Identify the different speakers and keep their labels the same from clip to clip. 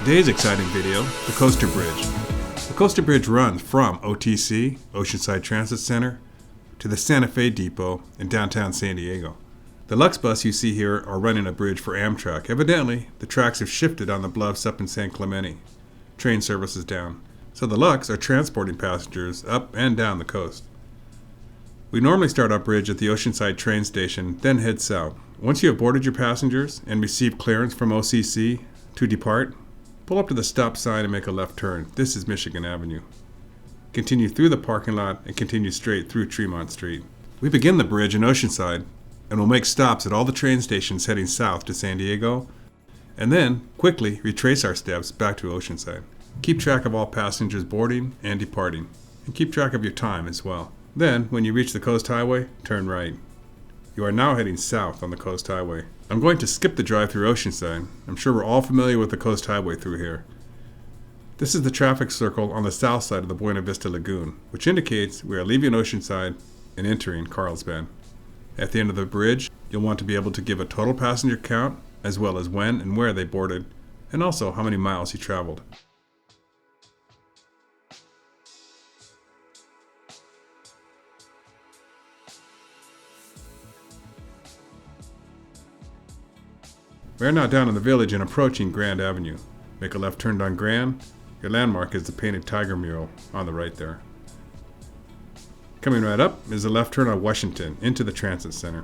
Speaker 1: Today's exciting video, the CoasterBridge. The CoasterBridge runs from OTC, Oceanside Transit Center, to the Santa Fe Depot in downtown San Diego. The Lux bus you see here are running a bridge for Amtrak. Evidently, the tracks have shifted on the bluffs up in San Clemente. Train service is down. So the Lux are transporting passengers up and down the coast. We normally start our bridge at the Oceanside train station, then head south. Once you have boarded your passengers and received clearance from OCC to depart, pull up to the stop sign and make a left turn. This is Michigan Avenue. Continue through the parking lot and continue straight through Tremont Street. We begin the bridge in Oceanside and will make stops at all the train stations heading south to San Diego, and then quickly retrace our steps back to Oceanside. Keep track of all passengers boarding and departing, and keep track of your time as well. Then, when you reach the Coast Highway, turn right. You are now heading south on the Coast Highway. I'm going to skip the drive through Oceanside. I'm sure we're all familiar with the Coast Highway through here. This is the traffic circle on the south side of the Buena Vista Lagoon, which indicates we are leaving Oceanside and entering Carlsbad. At the end of the bridge, you'll want to be able to give a total passenger count, as well as when and where they boarded, and also how many miles you traveled. We are now down in the village and approaching Grand Avenue. Make a left turn on Grand. Your landmark is the painted tiger mural on the right there. Coming right up is a left turn on Washington into the Transit Center.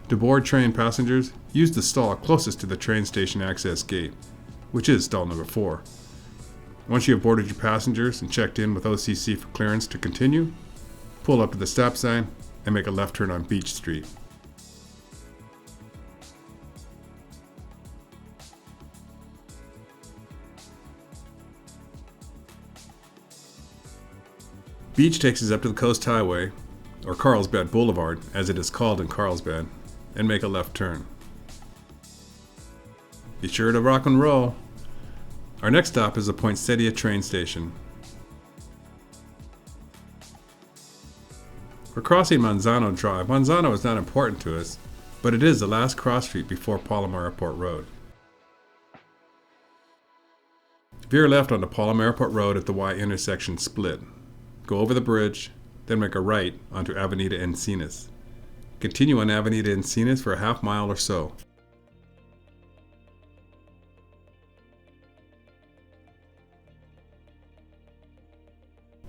Speaker 1: To board train passengers, use the stall closest to the train station access gate, which is stall number 4. Once you have boarded your passengers and checked in with OCC for clearance to continue, pull up to the stop sign and make a left turn on Beach Street. Beach takes us up to the Coast Highway, or Carlsbad Boulevard as it is called in Carlsbad, and make a left turn. Be sure to rock and roll. Our next stop is the Poinsettia train station. We're crossing Manzano Drive. Manzano is not important to us, but it is the last cross street before Palomar Airport Road. Veer left onto Palomar Airport Road at the Y intersection split. Go over the bridge, then make a right onto Avenida Encinas. Continue on Avenida Encinas for a half mile or so.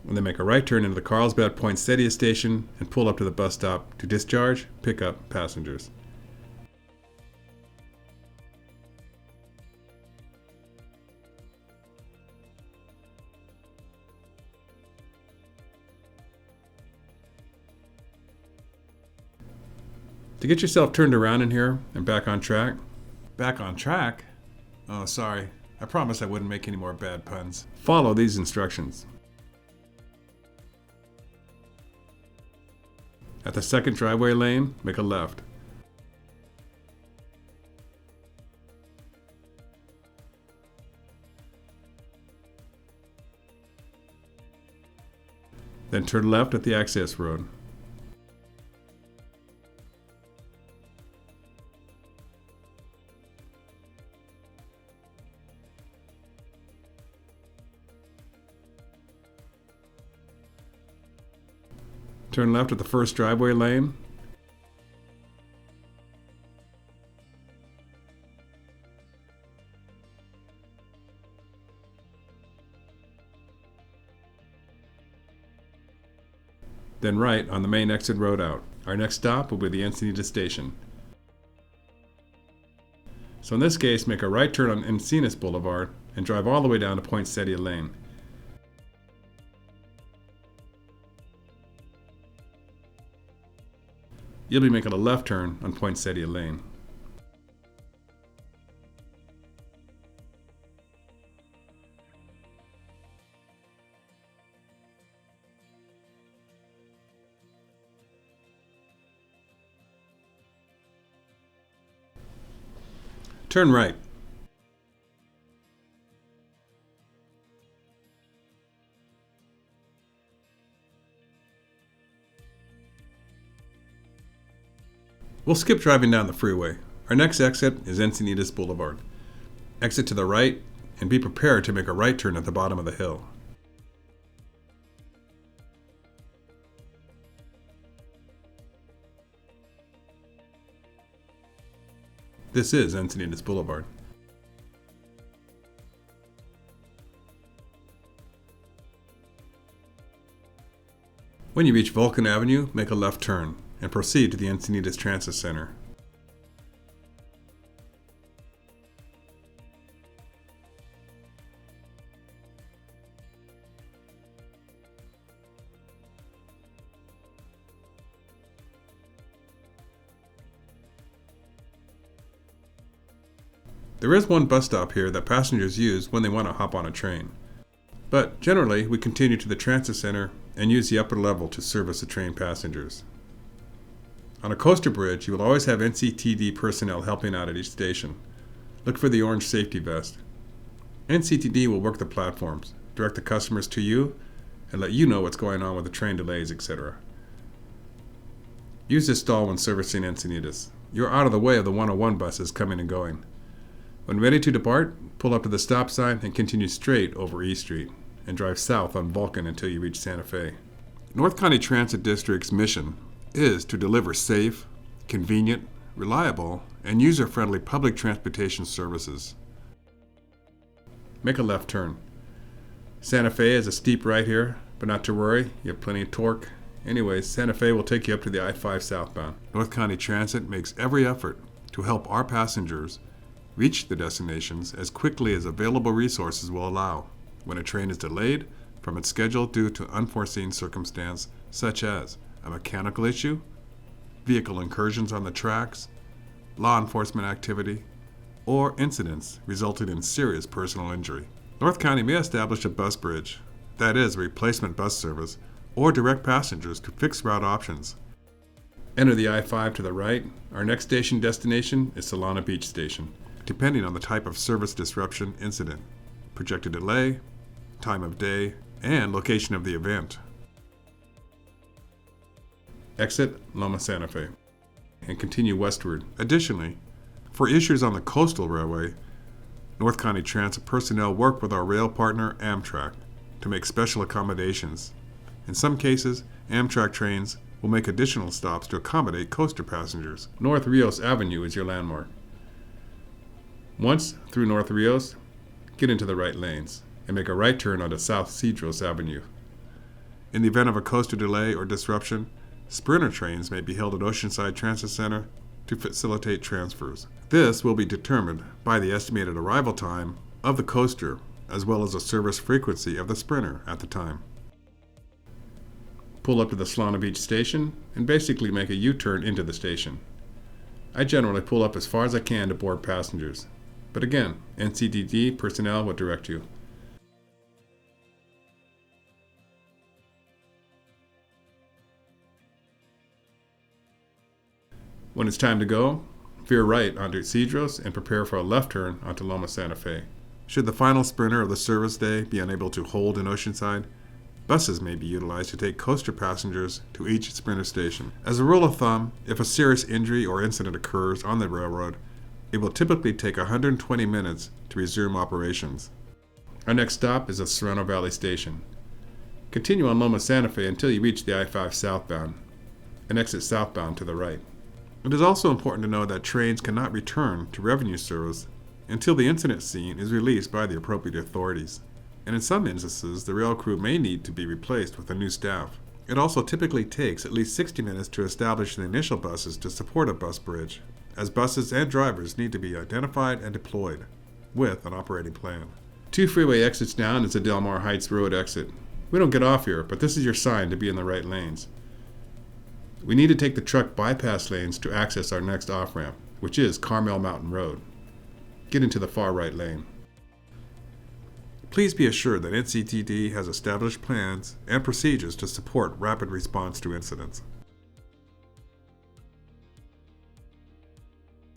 Speaker 1: And then make a right turn into the Carlsbad Poinsettia station and pull up to the bus stop to discharge, pick up passengers. To get yourself turned around in here and back on track. Back on track? Oh, sorry. I promised I wouldn't make any more bad puns. Follow these instructions. At the second driveway lane, make a left. Then turn left at the access road. Turn left at the first driveway lane. Then right on the main exit road out. Our next stop will be the Encinitas station. So in this case, make a right turn on Encinas Boulevard and drive all the way down to Poinsettia Lane. You'll be making a left turn on Poinsettia Lane. Turn right. We'll skip driving down the freeway. Our next exit is Encinitas Boulevard. Exit to the right and be prepared to make a right turn at the bottom of the hill. This is Encinitas Boulevard. When you reach Vulcan Avenue, make a left turn and proceed to the Encinitas Transit Center. There is one bus stop here that passengers use when they want to hop on a train. But generally, we continue to the transit center and use the upper level to service the train passengers. On a CoasterBridge, you will always have NCTD personnel helping out at each station. Look for the orange safety vest. NCTD will work the platforms, direct the customers to you, and let you know what's going on with the train delays, etc. Use this stall when servicing Encinitas. You're out of the way of the 101 buses coming and going. When ready to depart, pull up to the stop sign and continue straight over E Street and drive south on Vulcan until you reach Santa Fe. North County Transit District's mission is to deliver safe, convenient, reliable, and user-friendly public transportation services. Make a left turn. Santa Fe is a steep right here, but not to worry, you have plenty of torque. Anyways, Santa Fe will take you up to the I-5 southbound. North County Transit makes every effort to help our passengers reach the destinations as quickly as available resources will allow when a train is delayed from its schedule due to unforeseen circumstance such as a mechanical issue, vehicle incursions on the tracks, law enforcement activity, or incidents resulting in serious personal injury. North County may establish a bus bridge, that is, a replacement bus service, or direct passengers to fixed route options. Enter the I-5 to the right. Our next station destination is Solana Beach Station, depending on the type of service disruption incident, projected delay, time of day, and location of the event. Exit Loma Santa Fe and continue westward. Additionally, for issues on the Coastal Railway, North County Transit personnel work with our rail partner Amtrak to make special accommodations. In some cases, Amtrak trains will make additional stops to accommodate coaster passengers. North Rios Avenue is your landmark. Once through North Rios, get into the right lanes and make a right turn onto South Cedros Avenue. In the event of a coaster delay or disruption, Sprinter trains may be held at Oceanside Transit Center to facilitate transfers. This will be determined by the estimated arrival time of the coaster as well as the service frequency of the Sprinter at the time. Pull up to the Solana Beach Station and basically make a U-turn into the station. I generally pull up as far as I can to board passengers. But again, NCTD personnel will direct you. When it's time to go, veer right onto Cedros and prepare for a left turn onto Loma Santa Fe. Should the final Sprinter of the service day be unable to hold in Oceanside, buses may be utilized to take coaster passengers to each Sprinter station. As a rule of thumb, if a serious injury or incident occurs on the railroad, it will typically take 120 minutes to resume operations. Our next stop is at Serrano Valley Station. Continue on Loma Santa Fe until you reach the I-5 southbound and exit southbound to the right. It is also important to know that trains cannot return to revenue service until the incident scene is released by the appropriate authorities. And in some instances, the rail crew may need to be replaced with a new staff. It also typically takes at least 60 minutes to establish the initial buses to support a bus bridge, as buses and drivers need to be identified and deployed with an operating plan. 2 freeway exits down is the Del Mar Heights Road exit. We don't get off here, but this is your sign to be in the right lanes. We need to take the truck bypass lanes to access our next off-ramp, which is Carmel Mountain Road. Get into the far right lane. Please be assured that NCTD has established plans and procedures to support rapid response to incidents.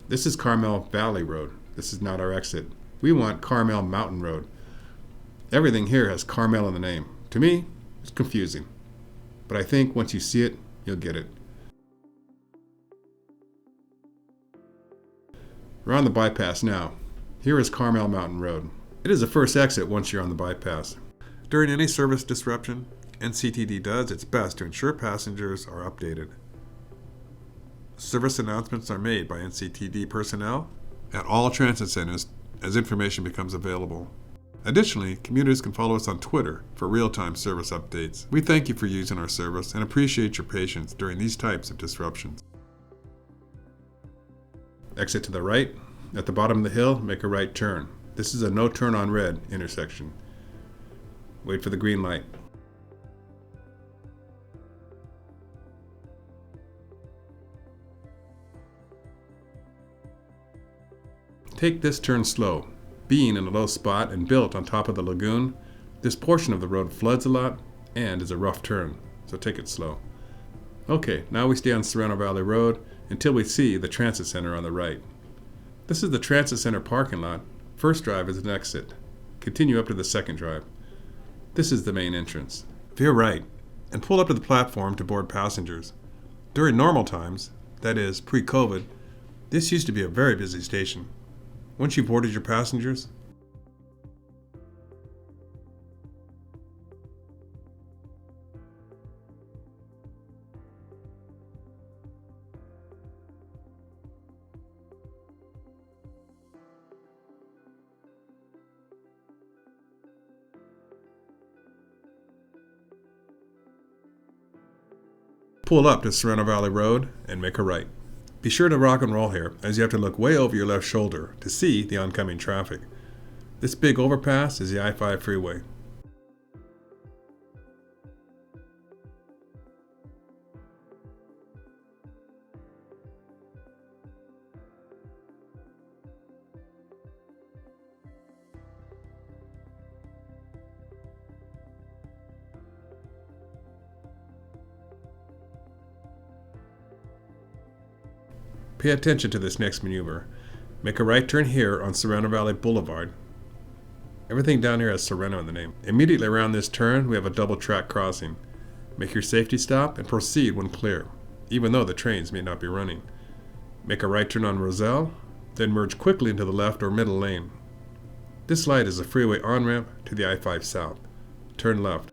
Speaker 1: This is Carmel Valley Road. This is not our exit. We want Carmel Mountain Road. Everything here has Carmel in the name. To me, it's confusing. But I think once you see it, you'll get it. We're on the bypass now. Here is Carmel Mountain Road. It is the first exit once you're on the bypass. During any service disruption, NCTD does its best to ensure passengers are updated. Service announcements are made by NCTD personnel at all transit centers as information becomes available. Additionally, commuters can follow us on Twitter for real-time service updates. We thank you for using our service and appreciate your patience during these types of disruptions. Exit to the right. At the bottom of the hill, make a right turn. This is a no turn on red intersection. Wait for the green light. Take this turn slow. Being in a low spot and built on top of the lagoon, this portion of the road floods a lot and is a rough turn, so take it slow. Okay, now we stay on Serrano Valley Road until we see the transit center on the right. This is the transit center parking lot. First drive is an exit. Continue up to the second drive. This is the main entrance. Veer right and pull up to the platform to board passengers. During normal times, that is, pre-COVID, this used to be a very busy station. Once you've boarded your passengers, pull up to Serrano Valley Road and make a right. Be sure to rock and roll here, as you have to look way over your left shoulder to see the oncoming traffic. This big overpass is the I-5 freeway. Pay attention to this next maneuver. Make a right turn here on Serrano Valley Boulevard. Everything down here has Serrano in the name. Immediately around this turn, we have a double track crossing. Make your safety stop and proceed when clear, even though the trains may not be running. Make a right turn on Roselle, then merge quickly into the left or middle lane. This light is a freeway on-ramp to the I-5 South. Turn left.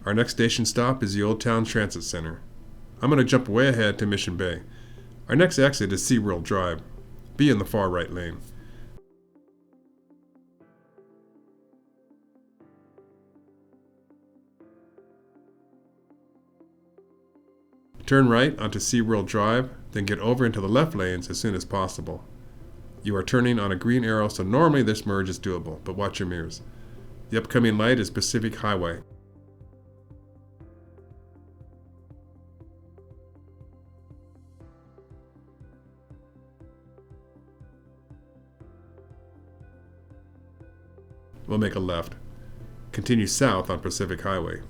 Speaker 1: Our next station stop is the Old Town Transit Center. I'm going to jump way ahead to Mission Bay. Our next exit is SeaWorld Drive. Be in the far right lane. Turn right onto SeaWorld Drive, then get over into the left lanes as soon as possible. You are turning on a green arrow, so normally this merge is doable, but watch your mirrors. The upcoming light is Pacific Highway. We'll make a left. Continue south on Pacific Highway.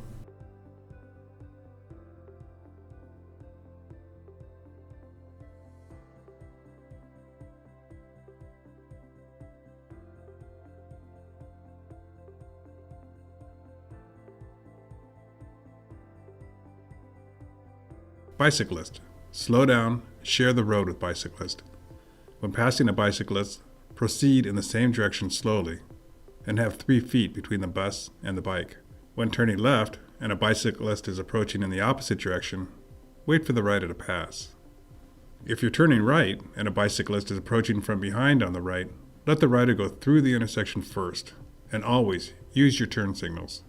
Speaker 1: Bicyclist. Slow down, share the road with bicyclist. When passing a bicyclist, proceed in the same direction slowly and have 3 feet between the bus and the bike. When turning left and a bicyclist is approaching in the opposite direction, wait for the rider to pass. If you're turning right and a bicyclist is approaching from behind on the right, let the rider go through the intersection first, and always use your turn signals.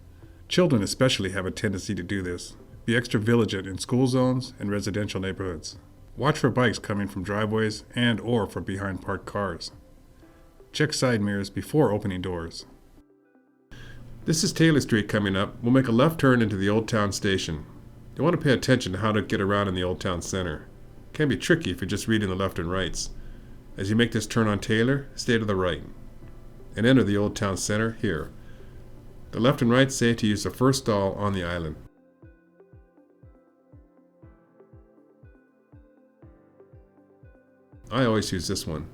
Speaker 1: Children especially have a tendency to do this. Be extra vigilant in school zones and residential neighborhoods. Watch for bikes coming from driveways and or from behind parked cars. Check side mirrors before opening doors. This is Taylor Street coming up. We'll make a left turn into the Old Town Station. You want to pay attention to how to get around in the Old Town Center. It can be tricky if you're just reading the left and rights. As you make this turn on Taylor, stay to the right and enter the Old Town Center here. The left and right say to use the first stall on the island. I always use this one.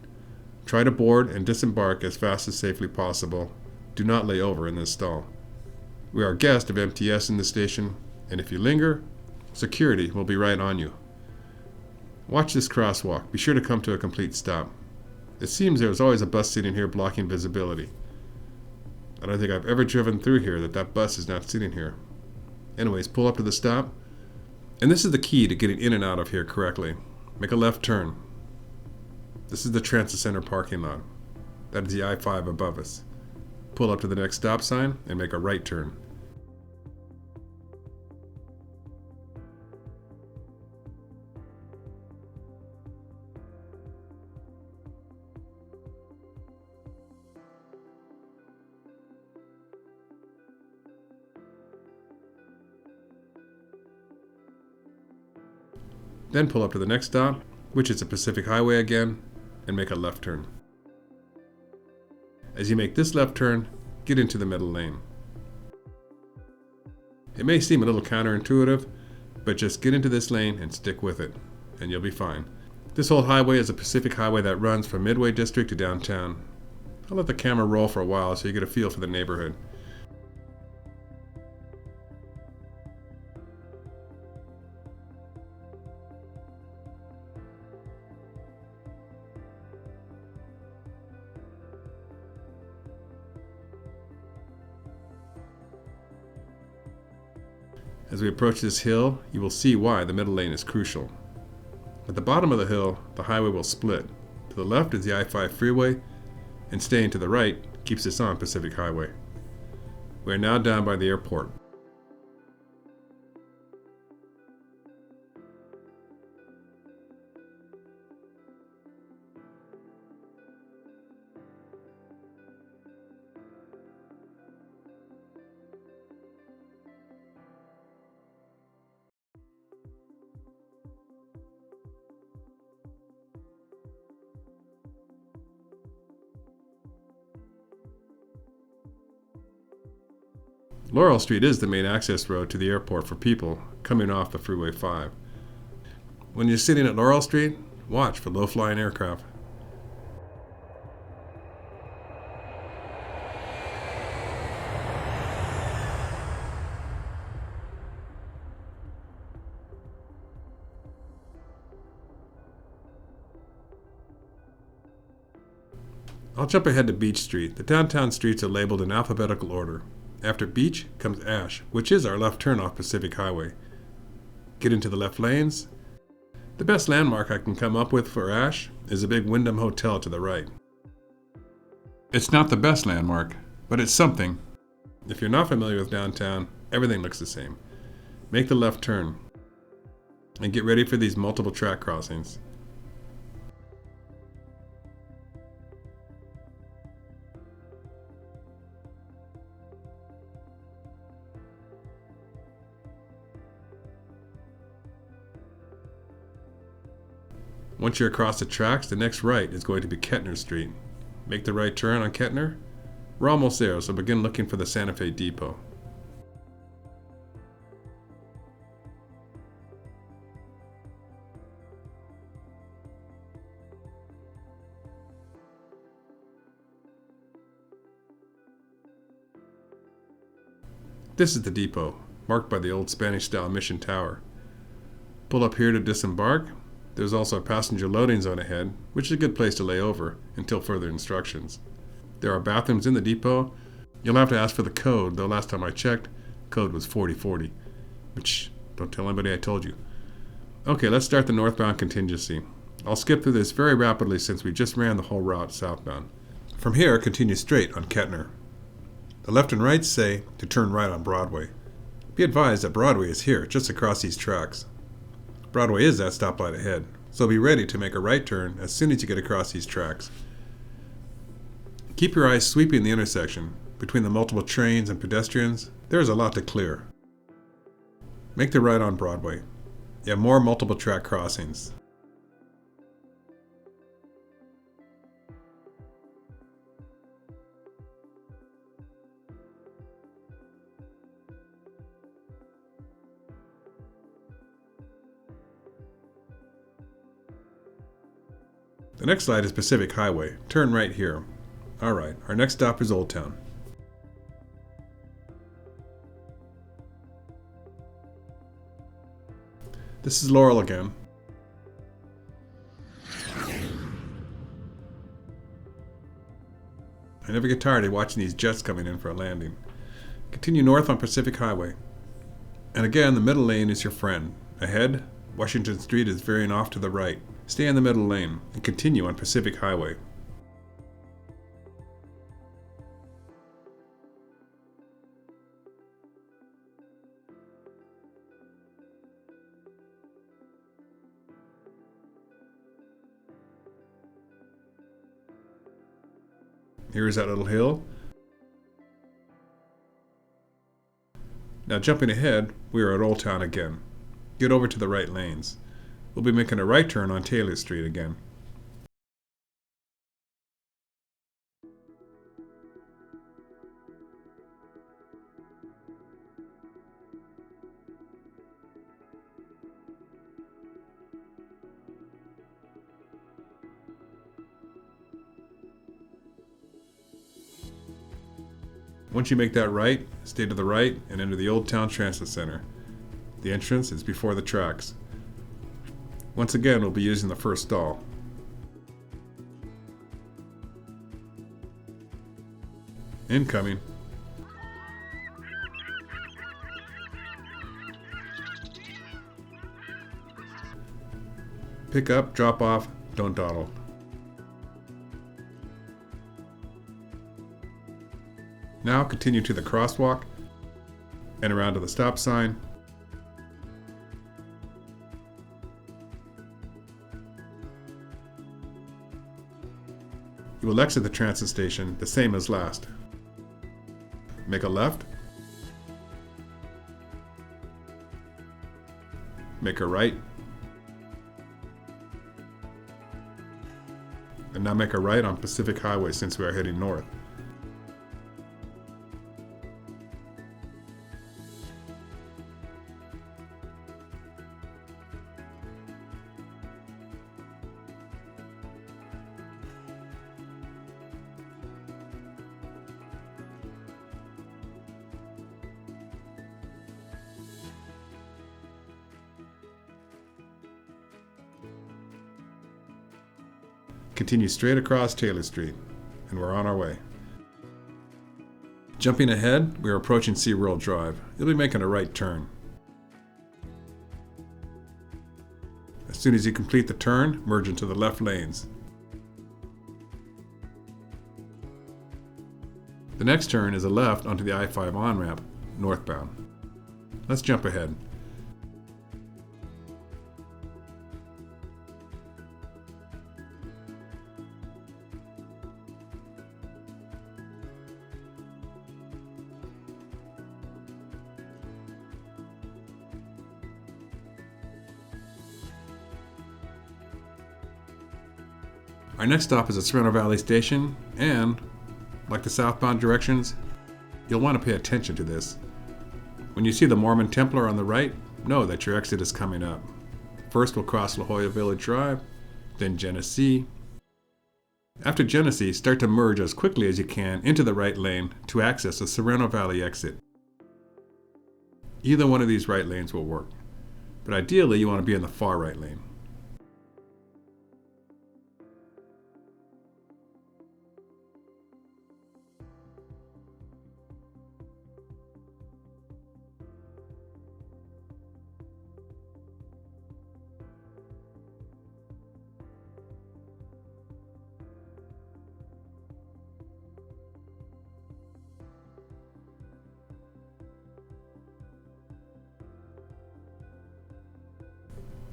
Speaker 1: Try to board and disembark as fast as safely possible. Do not lay over in this stall. We are guests of MTS in the station, and if you linger, security will be right on you. Watch this crosswalk. Be sure to come to a complete stop. It seems there is always a bus sitting here blocking visibility. I don't think I've ever driven through here that bus is not sitting here. Anyways, pull up to the stop. And this is the key to getting in and out of here correctly. Make a left turn. This is the Transit Center parking lot. That is the I-5 above us. Pull up to the next stop sign and make a right turn. Then pull up to the next stop, which is the Pacific Highway again, and make a left turn. As you make this left turn, get into the middle lane. It may seem a little counterintuitive, but just get into this lane and stick with it, and you'll be fine. This whole highway is a Pacific Highway that runs from Midway District to downtown. I'll let the camera roll for a while so you get a feel for the neighborhood. As we approach this hill, you will see why the middle lane is crucial. At the bottom of the hill, the highway will split. To the left is the I-5 freeway, and staying to the right keeps us on Pacific Highway. We are now down by the airport. Laurel Street is the main access road to the airport for people coming off the Freeway 5. When you're sitting at Laurel Street, watch for low-flying aircraft. I'll jump ahead to Beach Street. The downtown streets are labeled in alphabetical order. After Beach comes Ash, which is our left turn off Pacific Highway. Get into the left lanes. The best landmark I can come up with for Ash is a big Wyndham Hotel to the right. It's not the best landmark, but it's something. If you're not familiar with downtown, everything looks the same. Make the left turn and get ready for these multiple track crossings. Once you're across the tracks, the next right is going to be Kettner Street. Make the right turn on Kettner. We're almost there, so begin looking for the Santa Fe Depot. This is the depot, marked by the old Spanish-style Mission Tower. Pull up here to disembark. There's also a passenger loading zone ahead, which is a good place to lay over until further instructions. There are bathrooms in the depot. You'll have to ask for the code, though last time I checked, code was 4040. Which, don't tell anybody I told you. Okay, let's start the northbound contingency. I'll skip through this very rapidly since we just ran the whole route southbound. From here, continue straight on Kettner. The left and right say to turn right on Broadway. Be advised that Broadway is here, just across these tracks. Broadway is that stoplight ahead, so be ready to make a right turn as soon as you get across these tracks. Keep your eyes sweeping the intersection. Between the multiple trains and pedestrians, there is a lot to clear. Make the right on Broadway. You have more multiple track crossings. The next slide is Pacific Highway. Turn right here. Alright, our next stop is Old Town. This is Laurel again. I never get tired of watching these jets coming in for a landing. Continue north on Pacific Highway. And again, the middle lane is your friend. Ahead, Washington Street is veering off to the right. Stay in the middle lane and continue on Pacific Highway. Here's that little hill. Now jumping ahead, we are at Old Town again. Get over to the right lanes. We'll be making a right turn on Taylor Street again. Once you make that right, stay to the right and enter the Old Town Transit Center. The entrance is before the tracks. Once again, we'll be using the first stall. Incoming. Pick up, drop off, don't dawdle. Now continue to the crosswalk and around to the stop sign. You will exit the transit station the same as last. Make a left. Make a right. And now make a right on Pacific Highway since we are heading north. Continue straight across Taylor Street, and we're on our way. Jumping ahead, we are approaching SeaWorld Drive. You'll be making a right turn. As soon as you complete the turn, merge into the left lanes. The next turn is a left onto the I-5 on-ramp, northbound. Let's jump ahead. Our next stop is at Sereno Valley Station, and, like the southbound directions, you'll want to pay attention to this. When you see the Mormon Templar on the right, know that your exit is coming up. First we'll cross La Jolla Village Drive, then Genesee. After Genesee, start to merge as quickly as you can into the right lane to access the Sereno Valley exit. Either one of these right lanes will work, but ideally you want to be in the far right lane.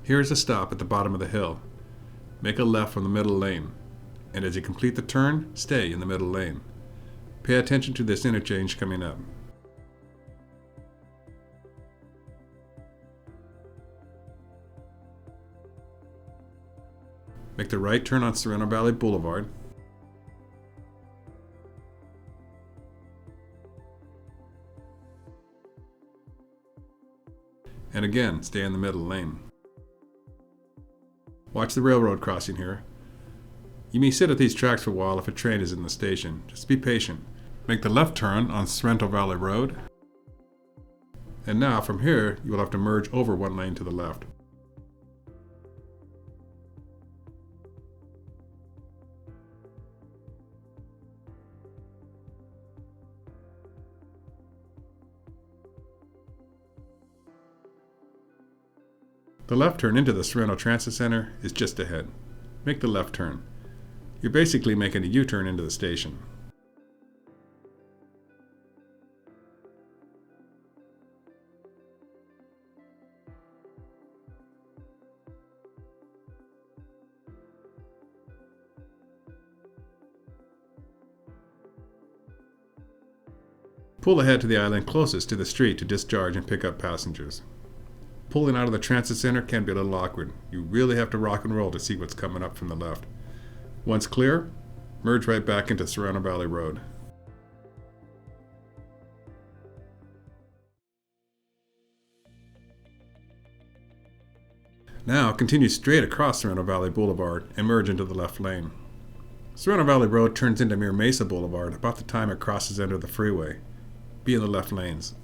Speaker 1: Here is a stop at the bottom of the hill. Make a left from the middle lane, and as you complete the turn, stay in the middle lane. Pay attention to this interchange coming up. Make the right turn on Sereno Valley Boulevard. And again, stay in the middle lane. Watch the railroad crossing here. You may sit at these tracks for a while if a train is in the station. Just be patient. Make the left turn on Sorrento Valley Road. And now from here, you will have to merge over one lane to the left. The left turn into the Sorrento Transit Center is just ahead. Make the left turn. You're basically making a U-turn into the station. Pull ahead to the island closest to the street to discharge and pick up passengers. Pulling out of the transit center can be a little awkward. You really have to rock and roll to see what's coming up from the left. Once clear, merge right back into Sorrento Valley Road. Now continue straight across Sorrento Valley Boulevard and merge into the left lane. Sorrento Valley Road turns into Mira Mesa Boulevard about the time it crosses into the freeway. Be in the left lanes.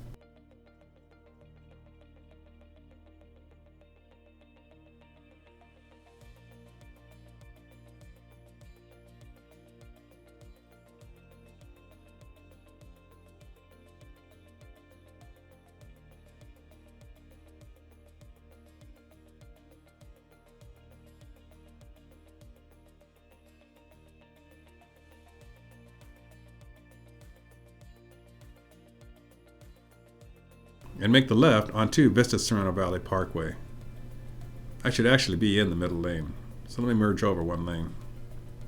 Speaker 1: And make the left onto Vista Sorrento Valley Parkway. I should actually be in the middle lane, so let me merge over one lane.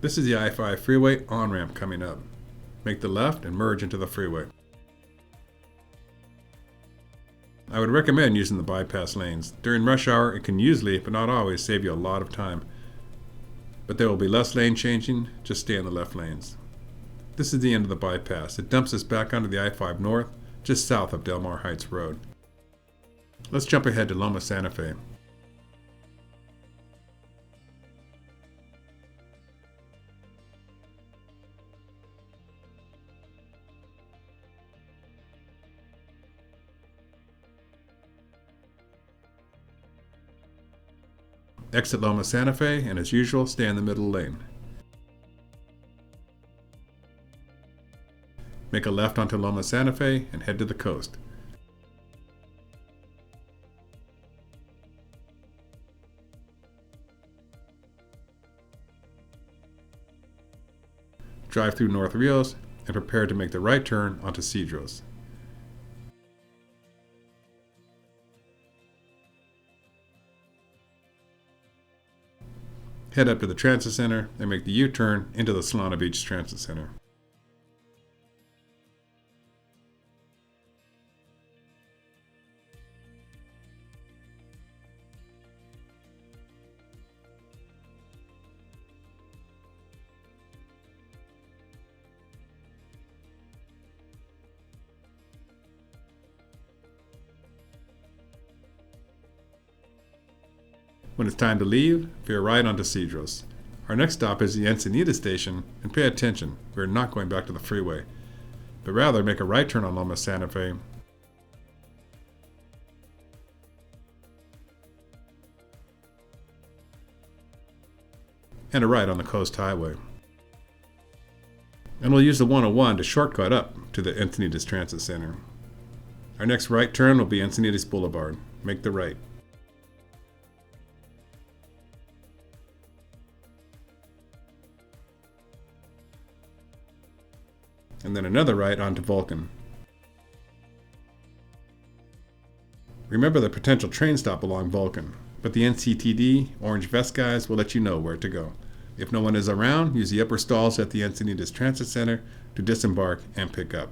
Speaker 1: This is the I-5 freeway on-ramp coming up. Make the left and merge into the freeway. I would recommend using the bypass lanes. During rush hour, it can usually, but not always, save you a lot of time. But there will be less lane changing, just stay in the left lanes. This is the end of the bypass. It dumps us back onto the I-5 North, just south of Del Mar Heights Road. Let's jump ahead to Loma Santa Fe. Exit Loma Santa Fe, and as usual, stay in the middle lane. Make a left onto Loma Santa Fe and head to the coast. Drive through North Rios and prepare to make the right turn onto Cedros. Head up to the Transit Center and make the U-turn into the Solana Beach Transit Center. When it's time to leave, veer right onto Cedros. Our next stop is the Encinitas station, and pay attention, we're not going back to the freeway, but rather make a right turn on Loma Santa Fe and a right on the Coast Highway. And we'll use the 101 to shortcut up to the Encinitas Transit Center. Our next right turn will be Encinitas Boulevard. Make the right. And then another right onto Vulcan. Remember the potential train stop along Vulcan, but the NCTD orange vest guys will let you know where to go. If no one is around, use the upper stalls at the Encinitas Transit Center to disembark and pick up.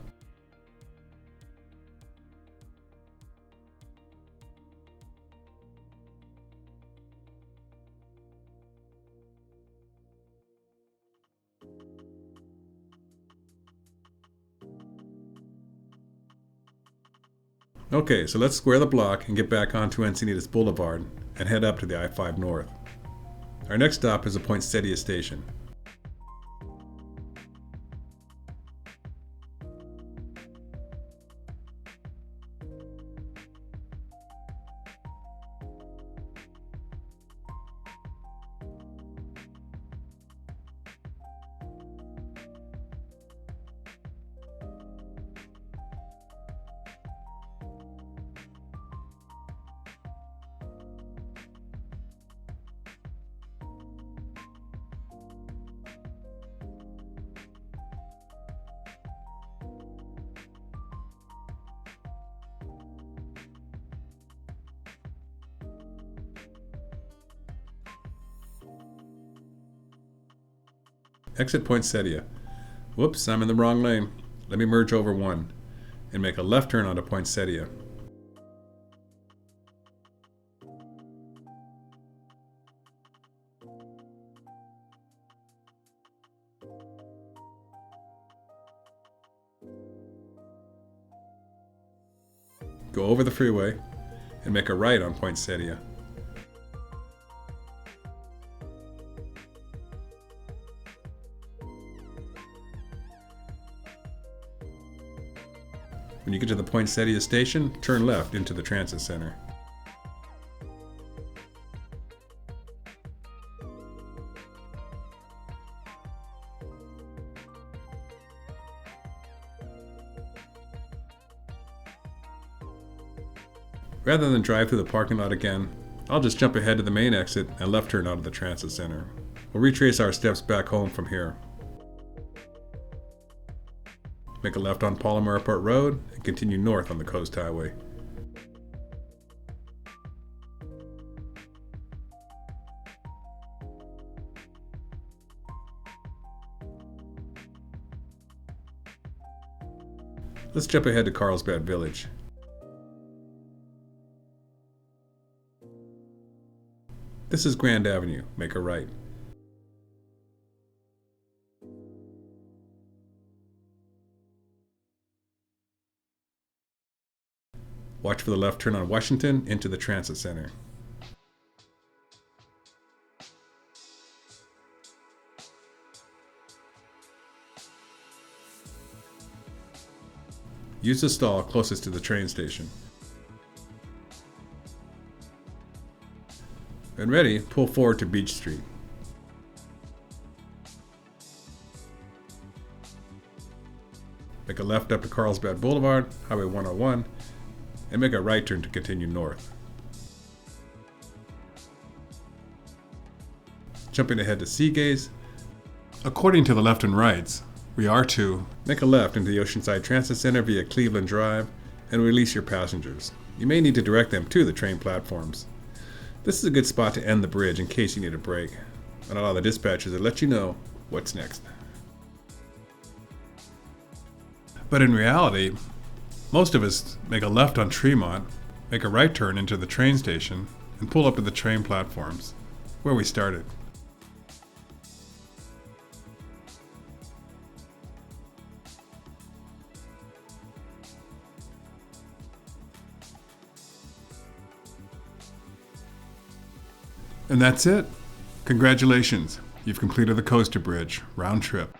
Speaker 1: Okay, so let's square the block and get back onto Encinitas Boulevard and head up to the I-5 North. Our next stop is the Poinsettia Station. Exit Poinsettia. Whoops, I'm in the wrong lane. Let me merge over one and make a left turn onto Poinsettia. Go over the freeway and make a right on Poinsettia. When you get to the Poinsettia station, turn left into the transit center. Rather than drive through the parking lot again, I'll just jump ahead to the main exit and left turn out of the transit center. We'll retrace our steps back home from here. Make a left on Palmer Airport Road and continue north on the Coast Highway. Let's jump ahead to Carlsbad Village. This is Grand Avenue. Make a right. Watch for the left turn on Washington into the transit center. Use the stall closest to the train station. When ready, pull forward to Beach Street. Make a left up to Carlsbad Boulevard, Highway 101, and make a right turn to continue north. Jumping ahead to Seagaze. According to the left and rights, we are to make a left into the Oceanside Transit Center via Cleveland Drive and release your passengers. You may need to direct them to the train platforms. This is a good spot to end the bridge in case you need a break, and allow the dispatchers to let you know what's next. But in reality, most of us make a left on Tremont, make a right turn into the train station, and pull up at the train platforms, where we started. And that's it. Congratulations, you've completed the CoasterBridge round trip.